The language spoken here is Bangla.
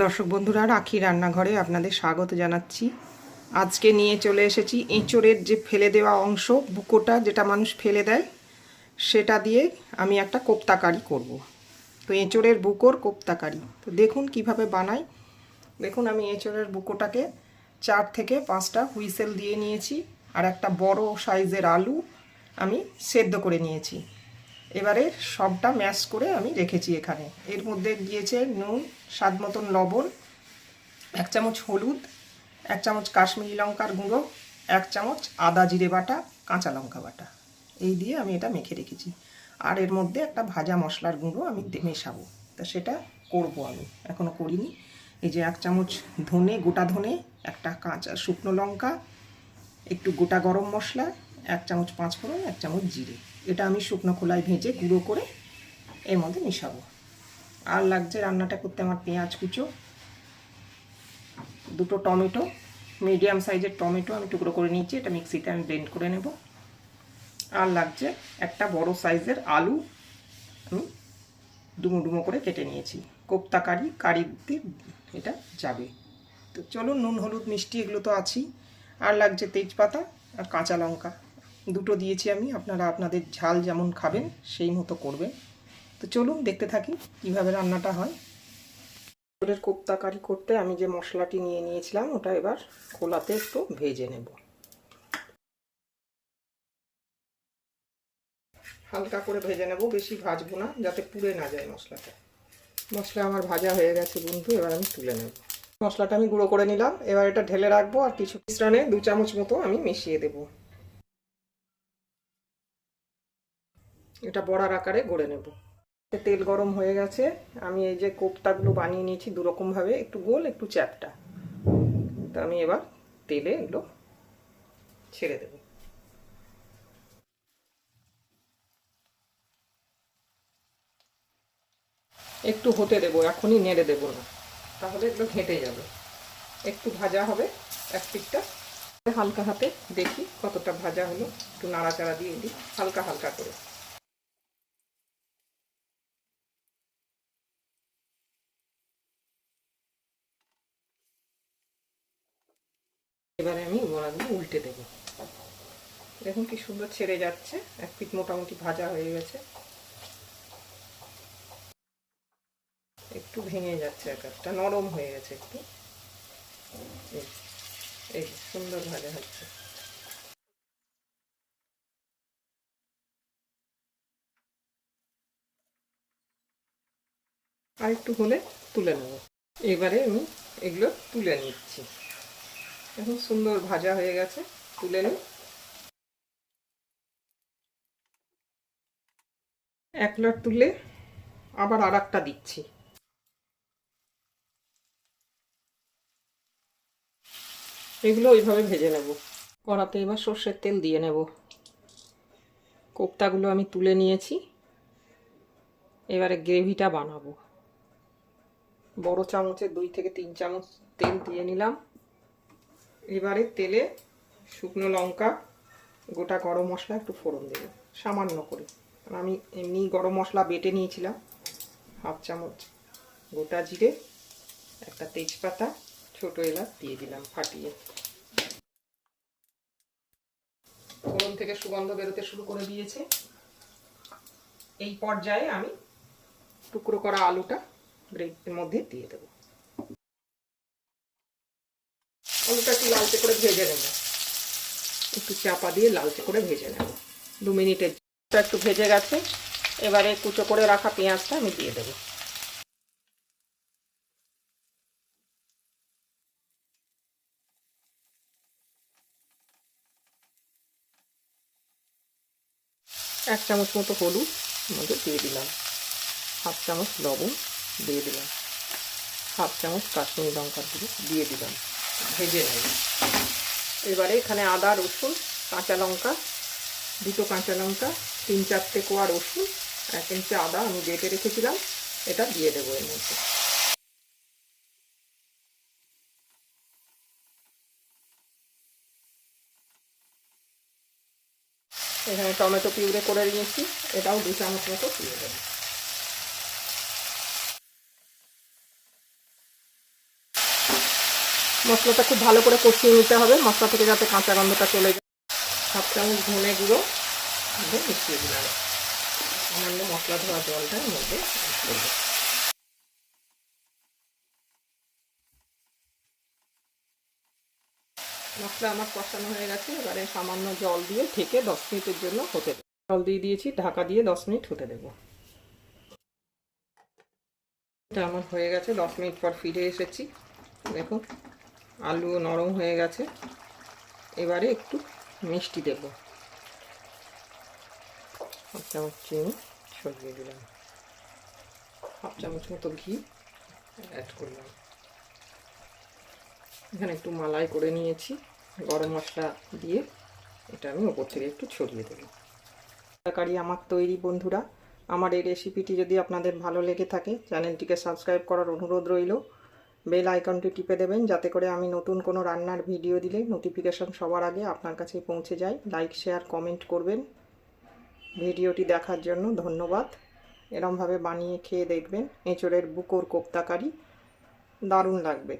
দর্শক বন্ধুরা, রাখি রান্নাঘরে আপনাদের স্বাগত জানাচ্ছি। আজকে নিয়ে চলে এসেছি এঁচোড়ের যে ফেলে দেওয়া অংশ, বুকোটা যেটা মানুষ ফেলে দেয়, সেটা দিয়ে আমি একটা কোপ্তা কারি করব। তো এঁচোড়ের বুকোর কোপ্তা কারি তো দেখুন কিভাবে বানাই। দেখুন, আমি এঁচোড়ের বুকোটাকে 4 থেকে 5টা হুইসেল দিয়ে নিয়েছি, আর একটা বড় সাইজের আলু আমি সেদ্ধ করে নিয়েছি। এবারে সবটা ম্যাশ করে আমি রেখেছি এখানে। এর মধ্যে দিয়েছে নুন, স্বাদ মতন লবণ, 1 চামচ হলুদ, 1 চামচ কাশ্মীরি লঙ্কার গুঁড়ো, 1 চামচ আদা জিরে বাটা, কাঁচা লঙ্কা বাটা। এই দিয়ে আমি এটা মেখে রেখেছি। আর এর মধ্যে একটা ভাজা মশলার গুঁড়ো আমি মেশাবো, তা সেটা করব আমি, এখনও করিনি। এই যে 1 চামচ ধনে, গোটা ধনে, একটা কাঁচা শুকনো লঙ্কা, একটু গোটা গরম মশলা, 1 চামচ পাঁচফোড়ন, 1 চামচ জিরে। এটা আমি শুকনো খোলায় ভেজে গুঁড়ো করে এর মধ্যে মিশাবো। আর লাগছে রান্নাটা করতে আমার পেঁয়াজ কুচো, 2টো টমেটো, মিডিয়াম সাইজের টমেটো আমি টুকরো করে নিয়েছি, এটা মিক্সিতে আমি ব্লেন্ড করে নেব। আর লাগছে একটা বড় সাইজের আলু, আমি ডুমো ডুমো করে কেটে নিয়েছি। কোপ্তা কারিতে এটা যাবে। তো চলুন, নুন হলুদ মিষ্টি এগুলো তো আছেই। আর লাগছে তেজপাতা আর কাঁচা লঙ্কা, 2টো দিয়েছি আমি। আপনারা আপনাদের ঝাল যেমন খাবেন সেই মতো করবেন। তো চলুন দেখতে থাকি কীভাবে রান্নাটা হয়। এঁচোড়ের কোপ্তা কারি করতে আমি যে মশলাটি নিয়ে নিয়েছিলাম ওটা এবার খোলাতে একটু ভেজে নেব। হালকা করে ভেজে নেব, বেশি ভাজবো না, যাতে পুড়ে না যায় মশলাটা। মশলা আমার ভাজা হয়ে গেছে বন্ধু, এবার আমি তুলে নেব। মশলাটা আমি গুঁড়ো করে নিলাম, এবার এটা ঢেলে রাখবো। আর কিছু মিশ্রণে 2 চামচ মতো আমি মিশিয়ে দেব। এটা বড়ার আকারে গড়ে নেব। তেল গরম হয়ে গেছে, আমি এই যে কোপ্তাগুলো বানিয়ে নিয়েছি 2 রকমভাবে, একটু গোল একটু চ্যাপ্টা। তো আমি এবার তেলে এগুলো ছেড়ে দেব। একটু হতে দেবো, এখনই নেড়ে দেবো না, তাহলে এগুলো ঘেঁটে যাবে। একটু ভাজা হবে এক পিঠটা, হালকা হাতে দেখি কতটা ভাজা হলো, একটু নাড়াচাড়া দিয়ে দিই হালকা হালকা করে। এবারে আমি বড়াগুলো উল্টে দেব। দেখুন কি সুন্দর ছেড়ে যাচ্ছে, এক পিঠ মোটামুটি ভাজা হয়ে গেছে, একটু ভেঙে যাচ্ছে, এক একটা নরম হয়ে গেছে একটু। এই সুন্দর ভাজা হচ্ছে। আর একটু হলে তুলে নেব। এবারে আমি এগুলো তুলে নিচ্ছি। এখন সুন্দর ভাজা হয়ে গেছে, তুলে নিই। এক লট তুলে আবার আর একটা দিচ্ছি। এগুলো ওইভাবে ভেজে নেব। কড়াতে এবার সর্ষের তেল দিয়ে নেব। কোপ্তাগুলো আমি তুলে নিয়েছি, এবারে গ্রেভিটা বানাবো। বড় চামচে 2 থেকে 3 চামচ তেল দিয়ে নিলাম। এবারে তেলে শুকনো লঙ্কা, গোটা গরম মশলা একটু ফোড়ন দেব সামান্য করে। আমি এমনি গরম মশলা বেটে নিয়েছিলাম। 1/2 চামচ গোটা জিরে, একটা তেজপাতা, ছোট এলাচ দিয়ে দিলাম ফাটিয়ে। ফোড়ন থেকে সুগন্ধ বেরোতে শুরু করে দিয়েছে। এই পর্যায়ে আমি টুকরো করা আলুটা গ্রেভির মধ্যে দিয়ে দেবো। আলুটা একটু লালচে করে ভেজে নেব, একটু চাপা দিয়ে লালচে করে ভেজে নেব 2 মিনিটের। একটু ভেজে গেছে, এবারে কুচো করে রাখা পেঁয়াজটা আমি দিয়ে দেবো। এক চামচ মতো হলুদ মধ্যে দিয়ে দিলাম, 1/2 চামচ লবণ দিয়ে দিলাম, 1/2 চামচ কাশ্মীরি লঙ্কার গুঁড়ো দিয়ে দিলাম, ভেজে নেব। এবারে এখানে আদা রসুন কাঁচা লঙ্কা, 2টো কাঁচা লঙ্কা, 3-4টে কোয়া রসুন, 1 ইঞ্চি আদা আমি বেটে রেখেছিলাম, এটা দিয়ে দেবো এর মধ্যে। এখানে টমেটো পিউরে করে নিয়েছি, এটাও 2 চামচ মতো দিয়ে দেবো। মশলাটা খুব ভালো করে কষিয়ে নিতে হবে, মশলা থেকে যাতে কাঁচা গন্ধটা চলে যায়। 1 চামচ ধনে গুঁড়ো মিশিয়ে দিলাম, সামান্য মশলা ধোয়া জলটার মধ্যে করবো। মশলা আমার কষানো হয়ে গেছে, এবারে সামান্য জল দিয়ে ঢেকে 10 মিনিটের জন্য হতে দেবো। জল দিয়ে দিয়েছি, ঢাকা দিয়ে 10 মিনিট হতে দেবো। এটা আমার হয়ে গেছে, 10 মিনিট পর ফিরে এসেছি। দেখুন আলুও নরম হয়ে গেছে। এবারে একটু মিষ্টি দেবো, 1 চামচ চিনি ছড়িয়ে দিলাম, 1 চামচ মতো ঘি অ্যাড করলাম। এখানে একটু মালাই করে নিয়েছি গরম মশলা দিয়ে, এটা আমি ওপর থেকে একটু ছড়িয়ে দেবো। তরকারি আমার তৈরি বন্ধুরা। আমার এই রেসিপিটি যদি আপনাদের ভালো লেগে থাকে চ্যানেলটিকে সাবস্ক্রাইব করার অনুরোধ রইল। বেল আইকনটি টিপে দেবেন যাতে করে আমি নতুন কোনো রান্নার ভিডিও দিলে নোটিফিকেশন সবার আগে আপনার কাছে পৌঁছে যায়। লাইক শেয়ার কমেন্ট করবেন। ভিডিওটি দেখার জন্য ধন্যবাদ। এরমভাবে বানিয়ে খেয়ে দেখবেন, এঁচোড়ের বুকোর কোপ্তা কারি, দারুণ লাগবে।